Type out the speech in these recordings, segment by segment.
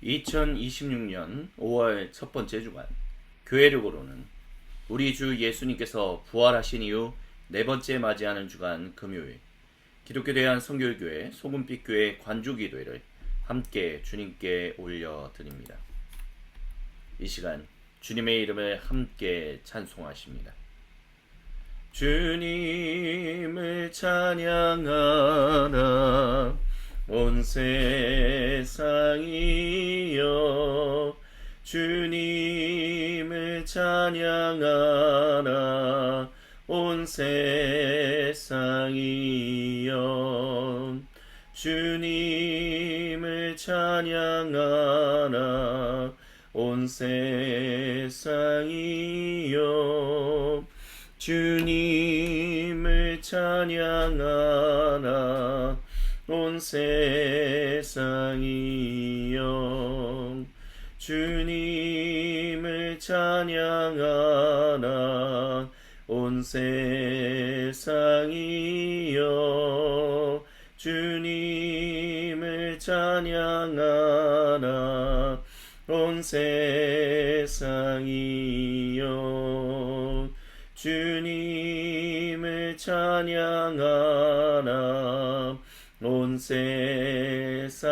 2026년 5월 첫 번째 주간 교회력으로는 우리 주 예수님께서 부활하신 이후 네 번째 맞이하는 주간 금요일 기독교 대한 성결교회 소금빛교회 관주기도회를 함께 주님께 올려드립니다. 이 시간 주님의 이름을 함께 찬송하십니다. 주님을 찬양하라 온 세상이여, 주님을 찬양하라 온 세상이여, 주님을 찬양하라 온 세상이여, 주님을 찬양하라 온 세상이여, 주님을 찬양하라 온 세상이여, 주님을 찬양하라 온 세상이여, 주님을 찬양하라 온 세상이여,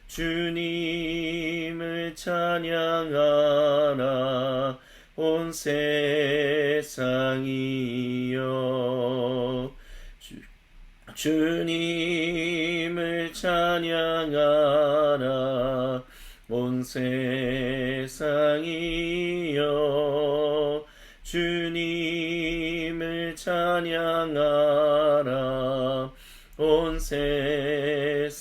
주님을 찬양하라 온 세상이여, 주님을 찬양하라 온 세상이여, 주님을 찬양하라 온 세상이여.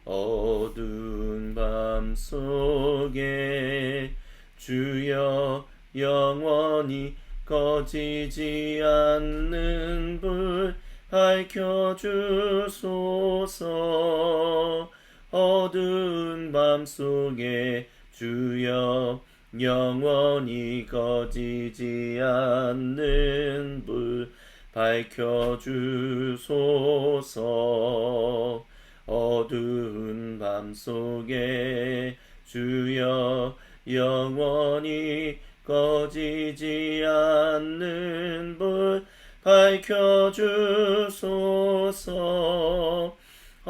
어두운 밤 속에 주여 영원히 꺼지지 않는 불 밝혀주소서. 어두운 밤 속에 주여 영원히 꺼지지 않는 불 밝혀주소서. 어두운 밤 속에 주여 영원히 꺼지지 않는 불 밝혀주소서.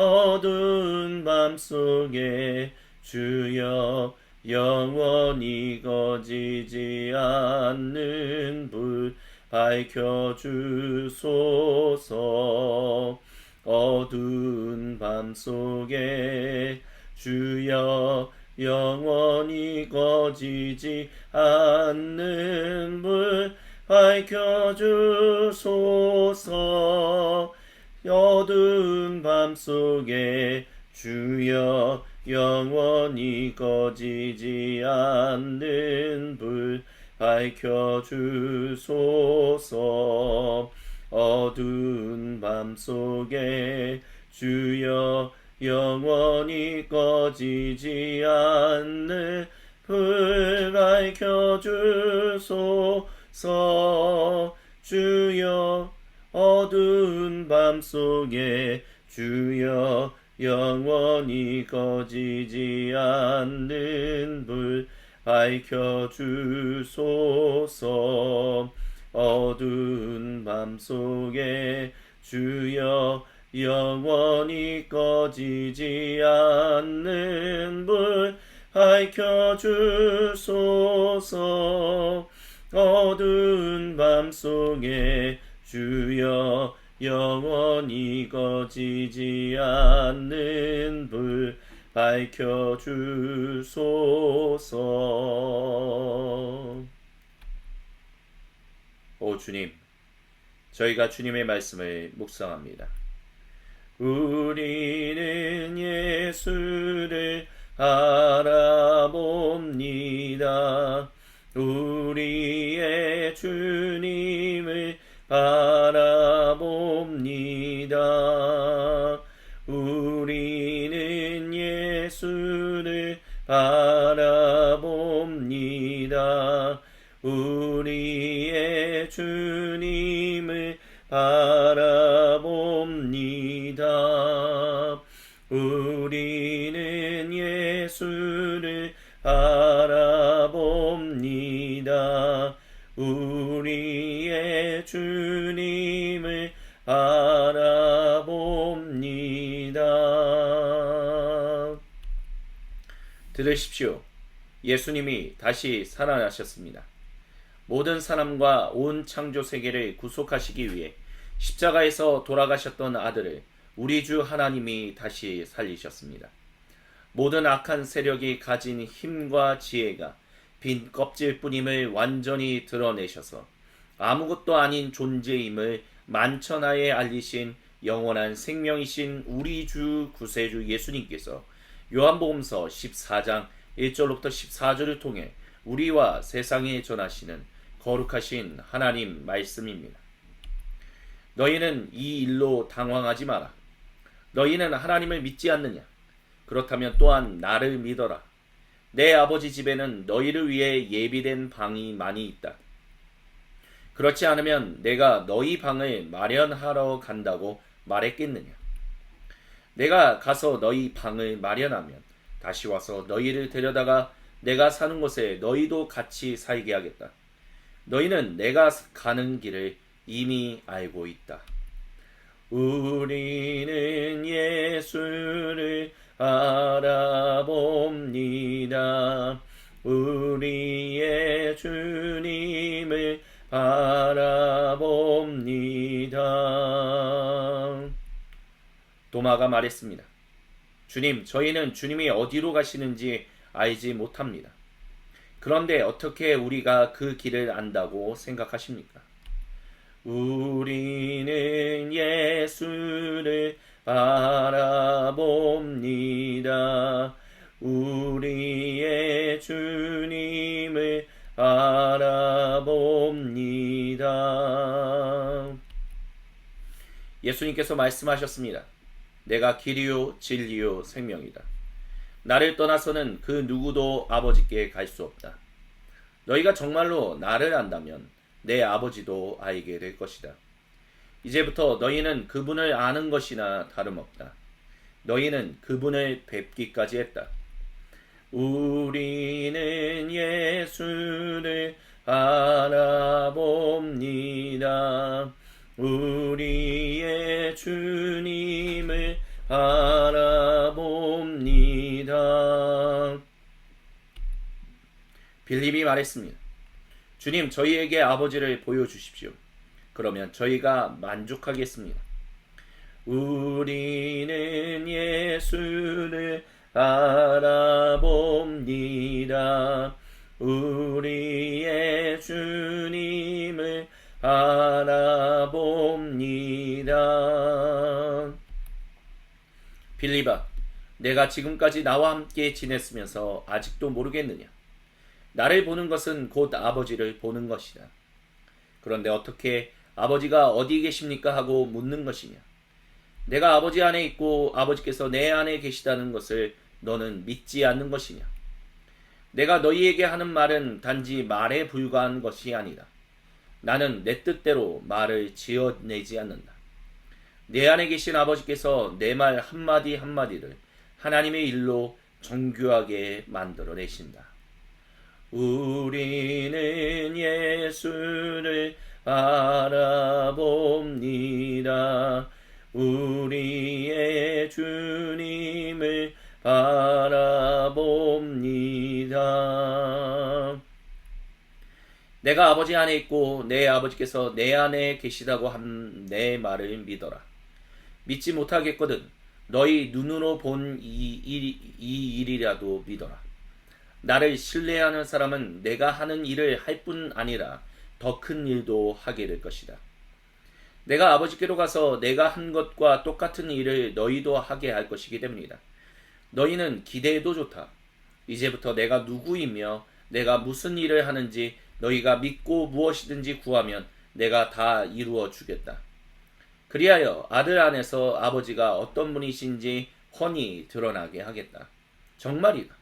어두운 밤 속에 주여 영원히 꺼지지 않는 불 밝혀주소서. 어두운 밤 속에 주여 영원히 꺼지지 않는 불 밝혀주소서. 어두운 밤 속에 주여 영원히 꺼지지 않는 불 밝혀주소서. 어두운 밤 속에 주여 영원히 꺼지지 않는 불 밝혀주소서. 주여 어두운 밤 속에 주여 영원히 꺼지지 않는 불 밝혀주소서. 어두운 밤 속에 주여 영원히 꺼지지 않는 불 밝혀주소서. 어두운 밤 속에 주여 영원히 꺼지지 않는 불 밝혀주소서. 오 주님, 저희가 주님의 말씀을 묵상합니다. 우리는 예수를 알아봅니다. 우리의 주님을 바라봅니다. 우리는 우리는 예수를 바라봅니다. 우리의 주님을 바라봅니다. 들으십시오. 예수님이 다시 살아나셨습니다. 모든 사람과 온 창조 세계를 구속하시기 위해 십자가에서 돌아가셨던 아들을 우리 주 하나님이 다시 살리셨습니다. 모든 악한 세력이 가진 힘과 지혜가 빈 껍질뿐임을 완전히 드러내셔서 아무것도 아닌 존재임을 만천하에 알리신 영원한 생명이신 우리 주 구세주 예수님께서 요한복음서 14장 1절부터 14절을 통해 우리와 세상에 전하시는 거룩하신 하나님 말씀입니다. 너희는 이 일로 당황하지 마라. 너희는 하나님을 믿지 않느냐? 그렇다면 또한 나를 믿어라. 내 아버지 집에는 너희를 위해 예비된 방이 많이 있다. 그렇지 않으면 내가 너희 방을 마련하러 간다고 말했겠느냐? 내가 가서 너희 방을 마련하면 다시 와서 너희를 데려다가 내가 사는 곳에 너희도 같이 살게 하겠다. 너희는 내가 가는 길을 이미 알고 있다. 우리는 예수를 알아봅니다. 우리의 주님을 바라봅니다. 도마가 말했습니다. 주님, 저희는 주님이 어디로 가시는지 알지 못합니다. 그런데 어떻게 우리가 그 길을 안다고 생각하십니까? 우리는 예수를 바라봅니다. 우리의 주님을 바라봅니다. 예수님께서 말씀하셨습니다. 내가 길이요 진리요 생명이다. 나를 떠나서는 그 누구도 아버지께 갈 수 없다. 너희가 정말로 나를 안다면 내 아버지도 알게 될 것이다. 이제부터 너희는 그분을 아는 것이나 다름없다. 너희는 그분을 뵙기까지 했다. 우리는 예수를 바라봅니다. 우리의 주님을 바라봅니다. 빌립이 말했습니다. 주님, 저희에게 아버지를 보여주십시오. 그러면 저희가 만족하겠습니다. 우리는 예수를 바라봅니다. 우리의 주님을 바라봅니다. 빌립아, 내가 지금까지 나와 함께 지냈으면서 아직도 모르겠느냐? 나를 보는 것은 곧 아버지를 보는 것이다. 그런데 어떻게 아버지가 어디 계십니까? 하고 묻는 것이냐? 내가 아버지 안에 있고 아버지께서 내 안에 계시다는 것을 너는 믿지 않는 것이냐? 내가 너희에게 하는 말은 단지 말에 불과한 것이 아니다. 나는 내 뜻대로 말을 지어내지 않는다. 내 안에 계신 아버지께서 내 말 한마디 한마디를 하나님의 일로 정교하게 만들어내신다. 우리는 예수를 바라봅니다. 우리의 주님을 바라봅니다. 내가 아버지 안에 있고 내 아버지께서 내 안에 계시다고 한 내 말을 믿어라. 믿지 못하겠거든 너희 눈으로 본 이 일이라도 믿어라. 나를 신뢰하는 사람은 내가 하는 일을 할 뿐 아니라 더 큰 일도 하게 될 것이다. 내가 아버지께로 가서 내가 한 것과 똑같은 일을 너희도 하게 할 것이기 때문이다. 너희는 기대해도 좋다. 이제부터 내가 누구이며 내가 무슨 일을 하는지 너희가 믿고 무엇이든지 구하면 내가 다 이루어 주겠다. 그리하여 아들 안에서 아버지가 어떤 분이신지 훤히 드러나게 하겠다. 정말이다.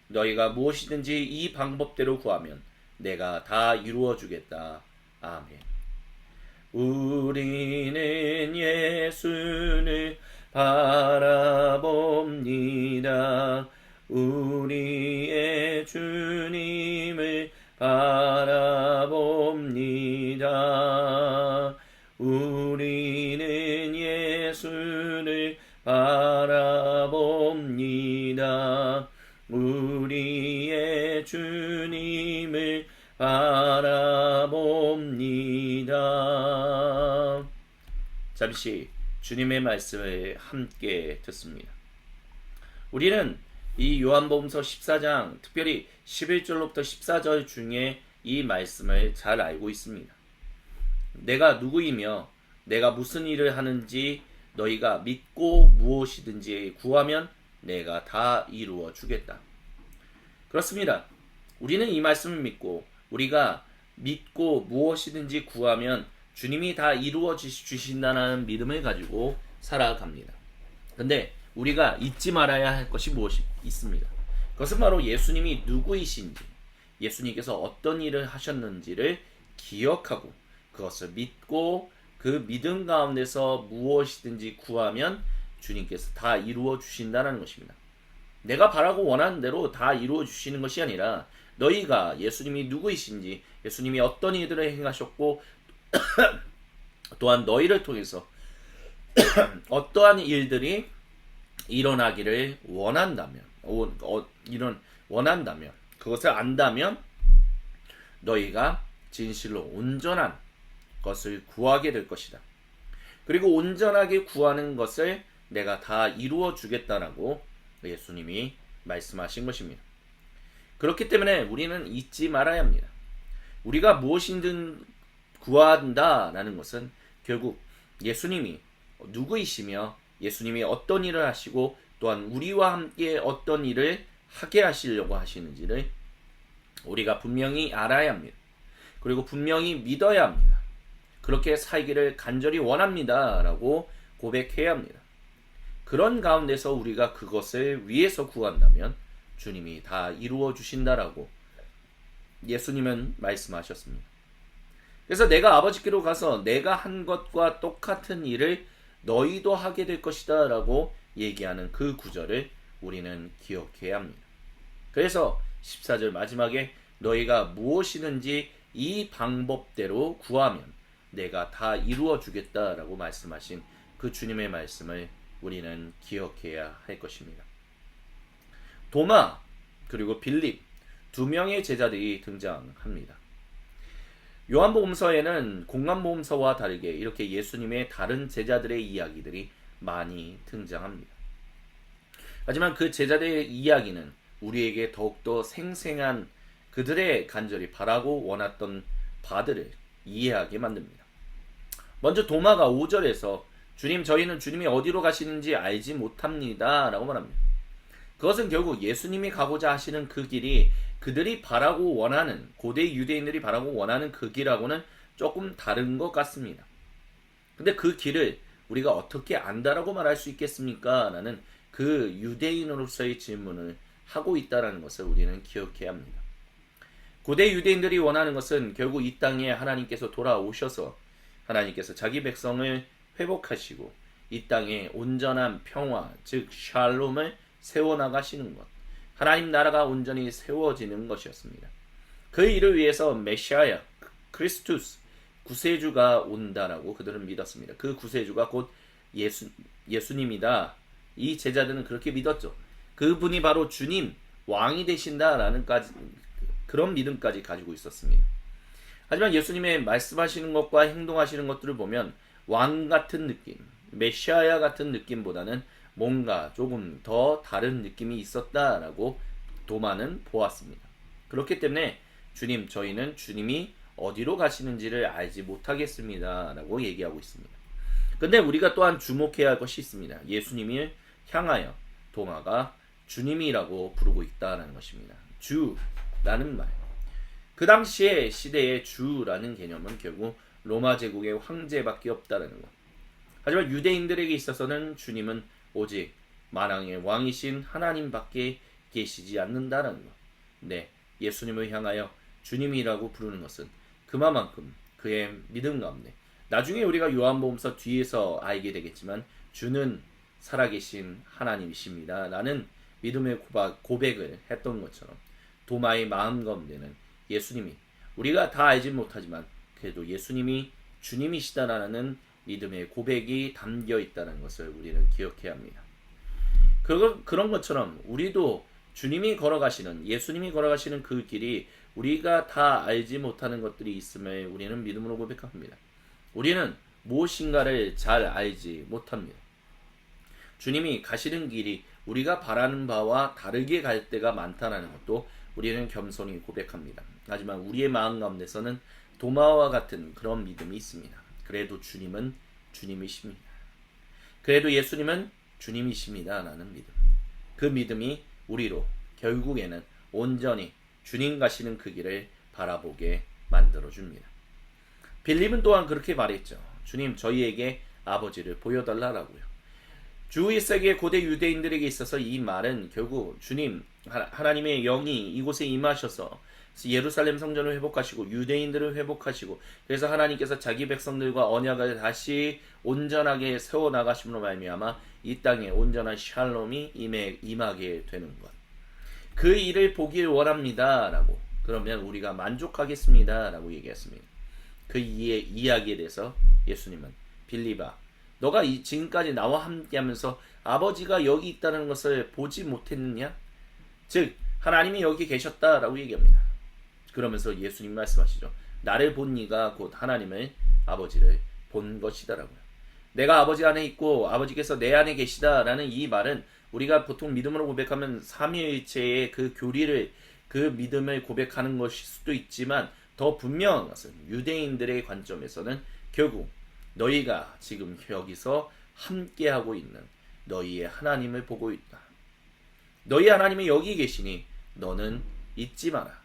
너희가 무엇이든지 이 방법대로 구하면 내가 다 이루어 주겠다. 아멘. 우리는 예수를 바라봅니다. 우리의 주님을 바라봅니다. 우리는 예수를 바라봅니다. 우리의 주님을 바라봅니다. 잠시 주님의 말씀을 함께 듣습니다. 우리는 이 요한복음서 14장 특별히 11절로부터 14절 중에 이 말씀을 잘 알고 있습니다. 내가 누구이며 내가 무슨 일을 하는지 너희가 믿고 무엇이든지 구하면 내가 다 이루어 주겠다. 그렇습니다. 우리는 이 말씀을 믿고 우리가 믿고 무엇이든지 구하면 주님이 다 이루어 주신다는 믿음을 가지고 살아갑니다. 근데 우리가 잊지 말아야 할 것이 무엇이 있습니다. 그것은 바로 예수님이 누구이신지, 예수님께서 어떤 일을 하셨는지를 기억하고 그것을 믿고 그 믿음 가운데서 무엇이든지 구하면 주님께서 다 이루어 주신다는 것입니다. 내가 바라고 원하는 대로 다 이루어 주시는 것이 아니라 너희가 예수님이 누구이신지, 예수님이 어떤 일들을 행하셨고 또한 너희를 통해서 어떠한 일들이 일어나기를 원한다면, 그것을 안다면 너희가 진실로 온전한 것을 구하게 될 것이다. 그리고 온전하게 구하는 것을 내가 다 이루어 주겠다라고 예수님이 말씀하신 것입니다. 그렇기 때문에 우리는 잊지 말아야 합니다. 우리가 무엇이든 구한다라는 것은 결국 예수님이 누구이시며 예수님이 어떤 일을 하시고 또한 우리와 함께 어떤 일을 하게 하시려고 하시는지를 우리가 분명히 알아야 합니다. 그리고 분명히 믿어야 합니다. 그렇게 살기를 간절히 원합니다 라고 고백해야 합니다. 그런 가운데서 우리가 그것을 위해서 구한다면 주님이 다 이루어 주신다라고 예수님은 말씀하셨습니다. 그래서 내가 아버지께로 가서 내가 한 것과 똑같은 일을 너희도 하게 될 것이다 라고 얘기하는 그 구절을 우리는 기억해야 합니다. 그래서 14절 마지막에 너희가 무엇이든지 이 방법대로 구하면 내가 다 이루어 주겠다라고 말씀하신 그 주님의 말씀을 우리는 기억해야 할 것입니다. 도마 그리고 빌립 두 명의 제자들이 등장합니다. 요한복음서에는 공관복음서와 다르게 이렇게 예수님의 다른 제자들의 이야기들이 많이 등장합니다. 하지만 그 제자들의 이야기는 우리에게 더욱더 생생한 그들의 간절히 바라고 원했던 바들을 이해하게 만듭니다. 먼저 도마가 5절에서 주님 저희는 주님이 어디로 가시는지 알지 못합니다 라고 말합니다. 그것은 결국 예수님이 가고자 하시는 그 길이 그들이 바라고 원하는 고대 유대인들이 바라고 원하는 그 길하고는 조금 다른 것 같습니다. 근데 그 길을 우리가 어떻게 안다라고 말할 수 있겠습니까? 라는 그 유대인으로서의 질문을 하고 있다는 것을 우리는 기억해야 합니다. 고대 유대인들이 원하는 것은 결국 이 땅에 하나님께서 돌아오셔서 하나님께서 자기 백성을 회복하시고 이 땅에 온전한 평화, 즉 샬롬을 세워나가시는 것, 하나님 나라가 온전히 세워지는 것이었습니다. 그 일을 위해서 메시아야, 크리스투스, 구세주가 온다라고 그들은 믿었습니다. 그 구세주가 곧 예수님이다. 이 제자들은 그렇게 믿었죠. 그분이 바로 주님, 왕이 되신다라는 그런 믿음까지 가지고 있었습니다. 하지만 예수님의 말씀하시는 것과 행동하시는 것들을 보면 왕 같은 느낌, 메시아야 같은 느낌보다는 뭔가 조금 더 다른 느낌이 있었다라고 도마는 보았습니다. 그렇기 때문에 주님, 저희는 주님이 어디로 가시는지를 알지 못하겠습니다 라고 얘기하고 있습니다. 근데 우리가 또한 주목해야 할 것이 있습니다. 예수님을 향하여 도마가 주님이라고 부르고 있다는 것입니다. 주라는 말. 그 당시의 시대의 주라는 개념은 결국 로마 제국의 황제밖에 없다는 것. 하지만 유대인들에게 있어서는 주님은 오직 만왕의 왕이신 하나님밖에 계시지 않는다는 것. 네, 예수님을 향하여 주님이라고 부르는 것은 그만큼 그의 믿음 가운데 나중에 우리가 요한복음서 뒤에서 알게 되겠지만 주는 살아계신 하나님이십니다. 라는 믿음의 고백을 했던 것처럼 도마의 마음 가운데는 예수님이, 우리가 다 알지 못하지만 그래도 예수님이 주님이시다라는 믿음의 고백이 담겨 있다는 것을 우리는 기억해야 합니다. 그런 것처럼 우리도 주님이 걸어가시는, 예수님이 걸어가시는 그 길이 우리가 다 알지 못하는 것들이 있음을 우리는 믿음으로 고백합니다. 우리는 무엇인가를 잘 알지 못합니다. 주님이 가시는 길이 우리가 바라는 바와 다르게 갈 때가 많다는 것도 우리는 겸손히 고백합니다. 하지만 우리의 마음 가운데서는 도마와 같은 그런 믿음이 있습니다. 그래도 주님은 주님이십니다. 그래도 예수님은 주님이십니다. 라는 믿음. 그 믿음이 우리로 결국에는 온전히 주님 가시는 그 길을 바라보게 만들어줍니다. 빌립은 또한 그렇게 말했죠. 주님, 저희에게 아버지를 보여달라라고요. 주 1세기의 고대 유대인들에게 있어서 이 말은 결국 주님, 하나님의 영이 이곳에 임하셔서 예루살렘 성전을 회복하시고 유대인들을 회복하시고, 그래서 하나님께서 자기 백성들과 언약을 다시 온전하게 세워나가심으로 말미암아 이 땅에 온전한 샬롬이 임하게 되는 것, 그 일을 보길 원합니다 라고, 그러면 우리가 만족하겠습니다 라고 얘기했습니다. 그 이야기에 대해서 예수님은, 빌립아, 너가 지금까지 나와 함께하면서 아버지가 여기 있다는 것을 보지 못했느냐? 즉 하나님이 여기 계셨다라고 얘기합니다. 그러면서 예수님 말씀하시죠. 나를 본 이가 곧 하나님을, 아버지를 본 것이다라고요. 내가 아버지 안에 있고 아버지께서 내 안에 계시다라는 이 말은 우리가 보통 믿음으로 고백하면 삼위일체의 그 교리를, 그 믿음을 고백하는 것일 수도 있지만 더 분명한 것은 유대인들의 관점에서는 결국 너희가 지금 여기서 함께하고 있는 너희의 하나님을 보고 있다. 너희 하나님이 여기 계시니 너는 잊지 마라.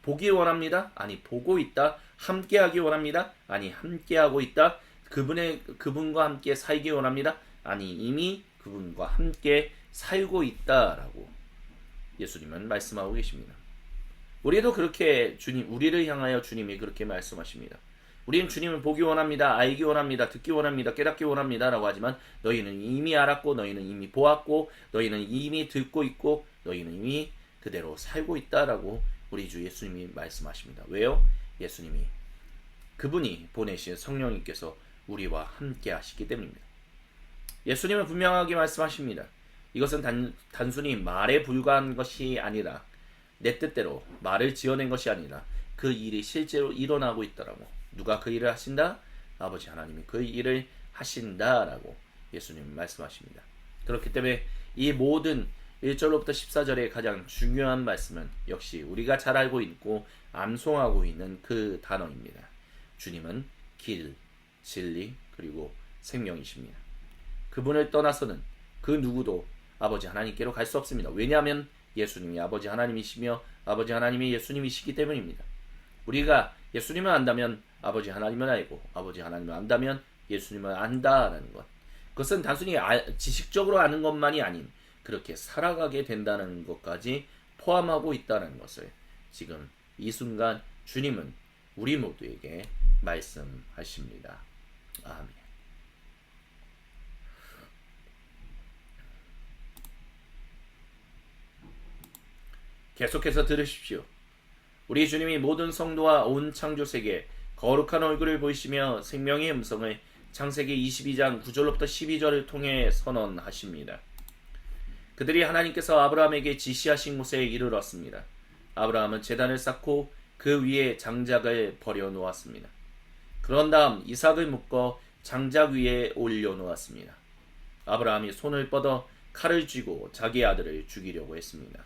보기 원합니다? 아니 보고 있다. 함께하기 원합니다? 아니 함께하고 있다. 그분과 함께 살기 원합니다? 아니 이미 그분과 함께 살고 있다라고 예수님은 말씀하고 계십니다. 우리도 그렇게 우리를 향하여 주님이 그렇게 말씀하십니다. 우리는 주님을 보기 원합니다. 알기 원합니다. 듣기 원합니다. 깨닫기 원합니다. 라고 하지만 너희는 이미 알았고, 너희는 이미 보았고, 너희는 이미 듣고 있고, 너희는 이미 그대로 살고 있다라고 우리 주 예수님이 말씀하십니다. 왜요? 예수님이, 그분이 보내신 성령님께서 우리와 함께 하시기 때문입니다. 예수님은 분명하게 말씀하십니다. 이것은 단순히 말에 불과한 것이 아니라, 내 뜻대로 말을 지어낸 것이 아니라 그 일이 실제로 일어나고 있다라고. 누가 그 일을 하신다? 아버지 하나님이 그 일을 하신다라고 예수님은 말씀하십니다. 그렇기 때문에 이 모든 1절로부터 14절의 가장 중요한 말씀은 역시 우리가 잘 알고 있고 암송하고 있는 그 단어입니다. 주님은 길, 진리, 그리고 생명이십니다. 그분을 떠나서는 그 누구도 아버지 하나님께로 갈 수 없습니다. 왜냐하면 예수님이 아버지 하나님이시며 아버지 하나님이 예수님이시기 때문입니다. 우리가 예수님을 안다면 아버지 하나님을 알고, 아버지 하나님을 안다면 예수님을 안다라는 것, 그것은 단순히 지식적으로 아는 것만이 아닌 그렇게 살아가게 된다는 것까지 포함하고 있다는 것을 지금 이 순간 주님은 우리 모두에게 말씀하십니다. 아멘. 계속해서 들으십시오. 우리 주님이 모든 성도와 온 창조세계 거룩한 얼굴을 보이시며 생명의 음성을 창세기 22장 9절로부터 12절을 통해 선언하십니다. 그들이 하나님께서 아브라함에게 지시하신 곳에 이르렀습니다. 아브라함은 제단을 쌓고 그 위에 장작을 버려놓았습니다. 그런 다음 이삭을 묶어 장작 위에 올려놓았습니다. 아브라함이 손을 뻗어 칼을 쥐고 자기 아들을 죽이려고 했습니다.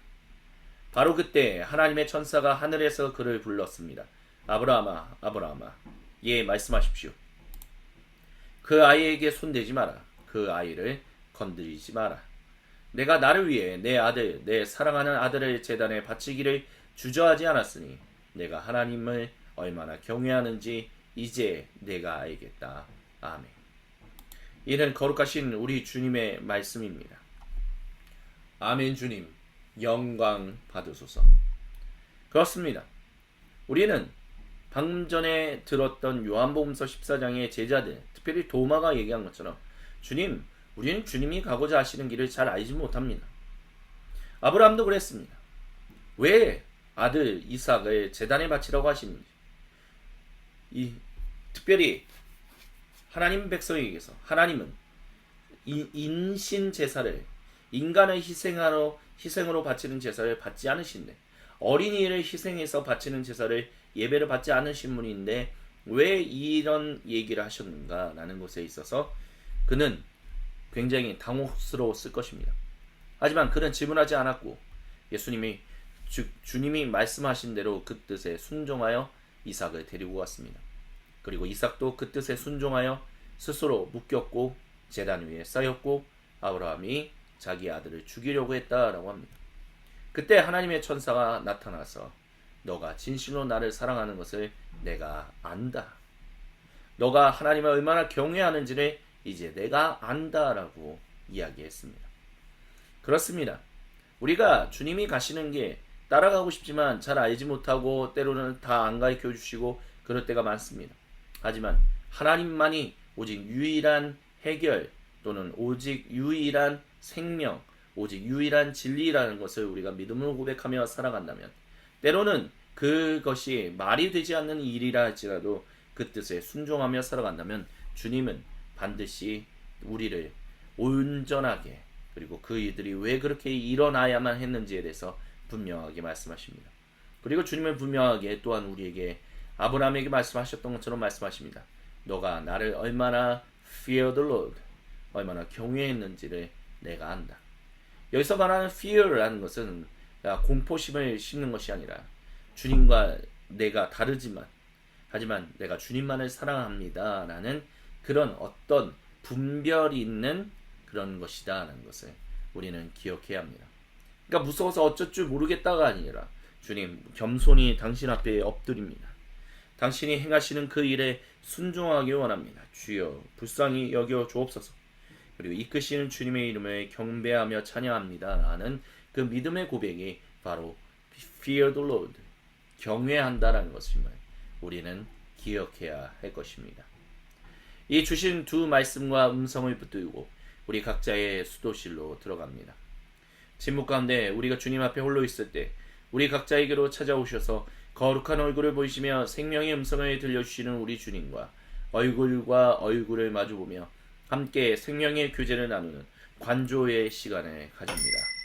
바로 그때 하나님의 천사가 하늘에서 그를 불렀습니다. 아브라함아, 아브라함아, 예, 말씀하십시오. 그 아이에게 손대지 마라. 그 아이를 건드리지 마라. 내가 나를 위해 내 아들, 내 사랑하는 아들을 제단에 바치기를 주저하지 않았으니 내가 하나님을 얼마나 경외하는지 이제 내가 알겠다. 아멘. 이는 거룩하신 우리 주님의 말씀입니다. 아멘. 주님 영광 받으소서. 그렇습니다. 우리는 방금 전에 들었던 요한복음서 14장의 제자들, 특별히 도마가 얘기한 것처럼 주님, 우리는 주님이 가고자 하시는 길을 잘 알지 못합니다. 아브라함도 그랬습니다. 왜 아들 이삭을 제단에 바치라고 하시는지, 특별히 하나님 백성에게서 하나님은 인신 제사를, 인간을 희생으로 바치는 제사를 받지 않으신데, 어린이를 희생해서 바치는 제사를, 예배를 받지 않으신 분인데 왜 이런 얘기를 하셨는가 라는 것에 있어서 그는 굉장히 당혹스러웠을 것입니다. 하지만 그는 질문하지 않았고 예수님이 주님이 말씀하신 대로 그 뜻에 순종하여 이삭을 데리고 갔습니다. 그리고 이삭도 그 뜻에 순종하여 스스로 묶였고 제단 위에 쌓였고 아브라함이 자기 아들을 죽이려고 했다라고 합니다. 그때 하나님의 천사가 나타나서 너가 진실로 나를 사랑하는 것을 내가 안다. 너가 하나님을 얼마나 경외하는지를 이제 내가 안다라고 이야기했습니다. 그렇습니다. 우리가 주님이 가시는 게 따라가고 싶지만 잘 알지 못하고 때로는 다 안 가르쳐 주시고 그럴 때가 많습니다. 하지만 하나님만이 오직 유일한 해결 또는 오직 유일한 생명, 오직 유일한 진리라는 것을 우리가 믿음으로 고백하며 살아간다면 때로는 그것이 말이 되지 않는 일이라 할지라도 그 뜻에 순종하며 살아간다면 주님은 반드시 우리를 온전하게 그리고 그 일들이 왜 그렇게 일어나야만 했는지에 대해서 분명하게 말씀하십니다. 그리고 주님은 분명하게 또한 우리에게 아브라함에게 말씀하셨던 것처럼 말씀하십니다. 너가 나를 얼마나 fear the Lord, 얼마나 경외했는지를 내가 안다. 여기서 말하는 fear라는 것은 공포심을 심는 것이 아니라 주님과 내가 다르지만 하지만 내가 주님만을 사랑합니다 라는 그런 어떤 분별이 있는 그런 것이다 라는 것을 우리는 기억해야 합니다. 그러니까 무서워서 어쩔 줄 모르겠다가 아니라 주님 겸손히 당신 앞에 엎드립니다. 당신이 행하시는 그 일에 순종하기 원합니다. 주여 불쌍히 여겨 주옵소서. 그리고 이끄시는 주님의 이름을 경배하며 찬양합니다 라는 그 믿음의 고백이 바로 fear the Lord, 경외한다라는 것임을 우리는 기억해야 할 것입니다. 이 주신 두 말씀과 음성을 붙들고 우리 각자의 수도실로 들어갑니다. 침묵 가운데 우리가 주님 앞에 홀로 있을 때 우리 각자에게로 찾아오셔서 거룩한 얼굴을 보이시며 생명의 음성을 들려주시는 우리 주님과 얼굴과 얼굴을 마주보며 함께 생명의 교제를 나누는 관조의 시간을 가집니다.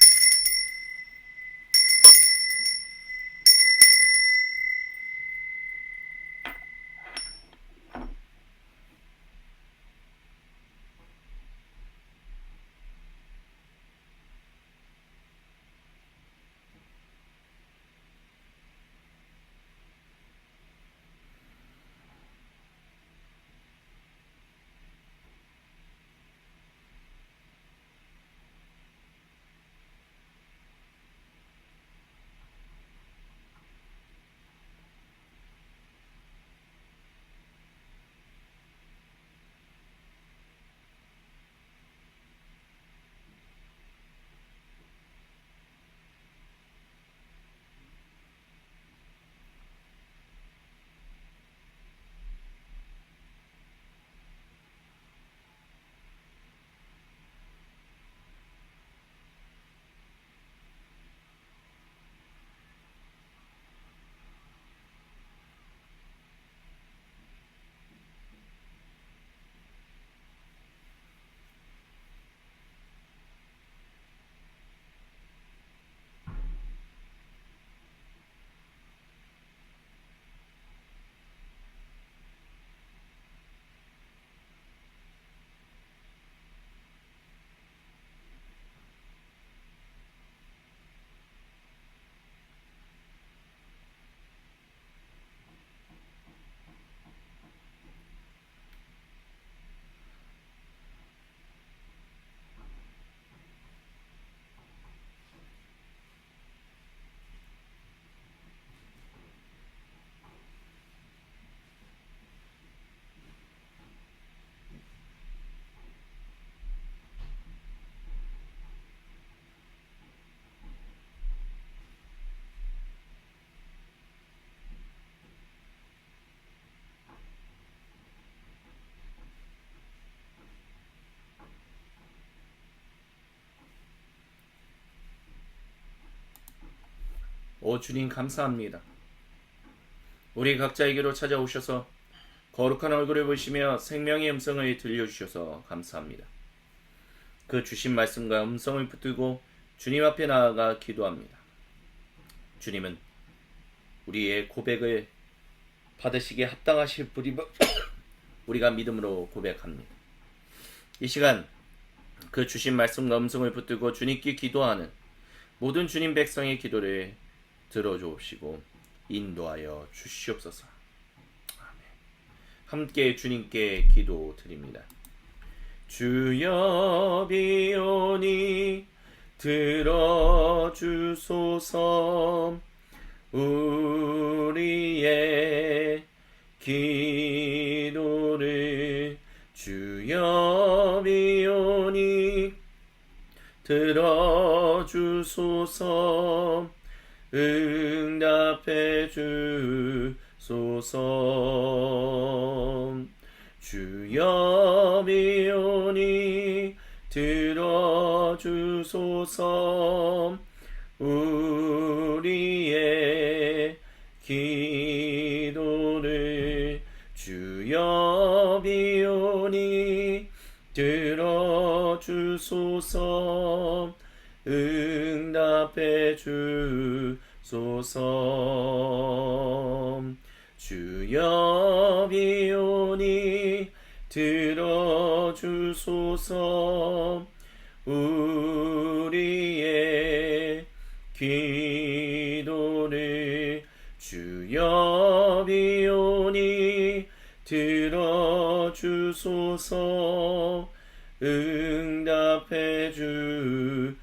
오 주님 감사합니다. 우리 각자에게로 찾아오셔서 거룩한 얼굴을 보시며 생명의 음성을 들려주셔서 감사합니다. 그 주신 말씀과 음성을 붙들고 주님 앞에 나아가 기도합니다. 주님은 우리의 고백을 받으시기에 합당하실 분임을 우리가 믿음으로 고백합니다. 이 시간 그 주신 말씀과 음성을 붙들고 주님께 기도하는 모든 주님 백성의 기도를 들어주옵시고 인도하여 주시옵소서. 아멘. 함께 주님께 기도드립니다. 주여 비오니 들어주소서. 우리의 기도를 주여 비오니 들어주소서. 응답해 주소서. 주여 비오니 들어주소서. 우리의 기도를 주여 비오니 들어주소서. 응답해 주소서. 주여 비오니 들어주소서. 우리의 기도를 주여 비오니 들어주소서. 응답해 주소서.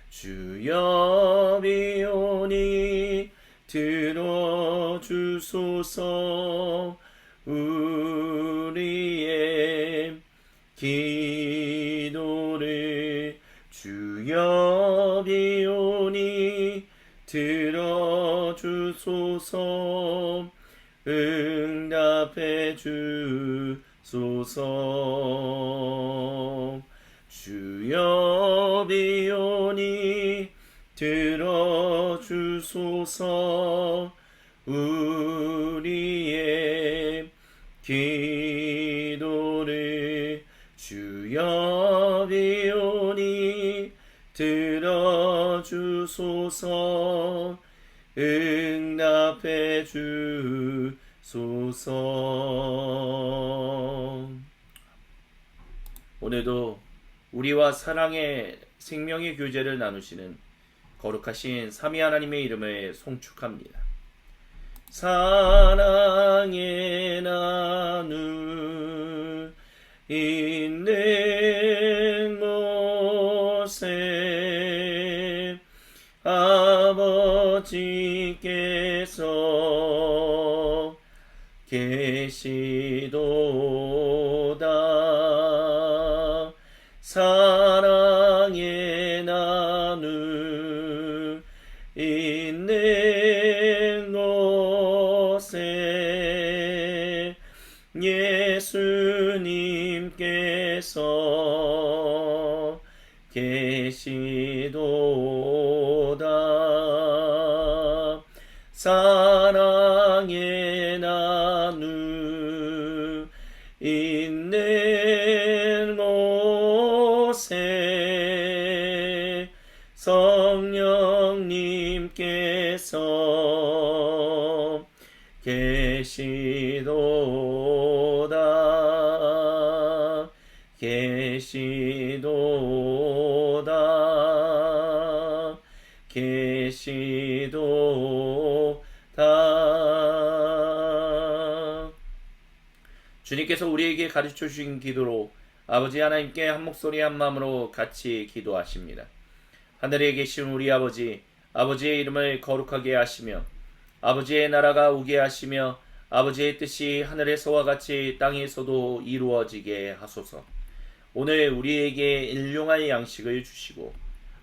주여 비오니 들어주소서. 우리의 기도를 주여 비오니 들어주소서. 응답해 주소서. 주여 비오니 들어주소서. 우리의 기도를 주여 비오니 들어주소서. 응답해 주소서. 오늘도 우리와 사랑의 생명의 교제를 나누시는 거룩하신 삼위 하나님의 이름을 송축합니다. 사랑의 나눌 있는 곳에 아버지께서 계시도다. 사랑의 나눌 있는 곳에 예수님께서 계시도다. 사랑의 나눌 있는 곳에 성령님께서 계시도다. 계시도다. 계시도다. 주님께서 우리에게 가르쳐 주신 기도로 아버지 하나님께 한 목소리 한 마음으로 같이 기도하십니다. 하늘에 계신 우리 아버지, 아버지의 이름을 거룩하게 하시며 아버지의 나라가 오게 하시며 아버지의 뜻이 하늘에서와 같이 땅에서도 이루어지게 하소서. 오늘 우리에게 일용할 양식을 주시고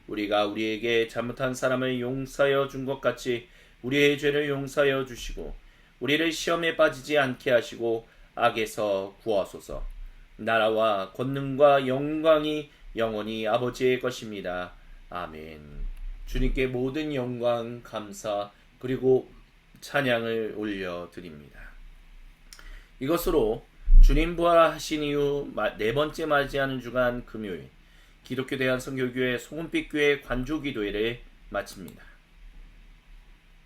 우리가 우리에게 잘못한 사람을 용서하여 준 것 같이 우리의 죄를 용서하여 주시고 우리를 시험에 빠지지 않게 하시고 악에서 구하소서. 나라와 권능과 영광이 영원히 아버지의 것입니다. 아멘. 주님께 모든 영광, 감사, 그리고 찬양을 올려드립니다. 이것으로 주님 부활하신 이후 네 번째 맞이하는 주간 금요일 기독교 대한선교교회 소금빛교회 관조기도회를 마칩니다.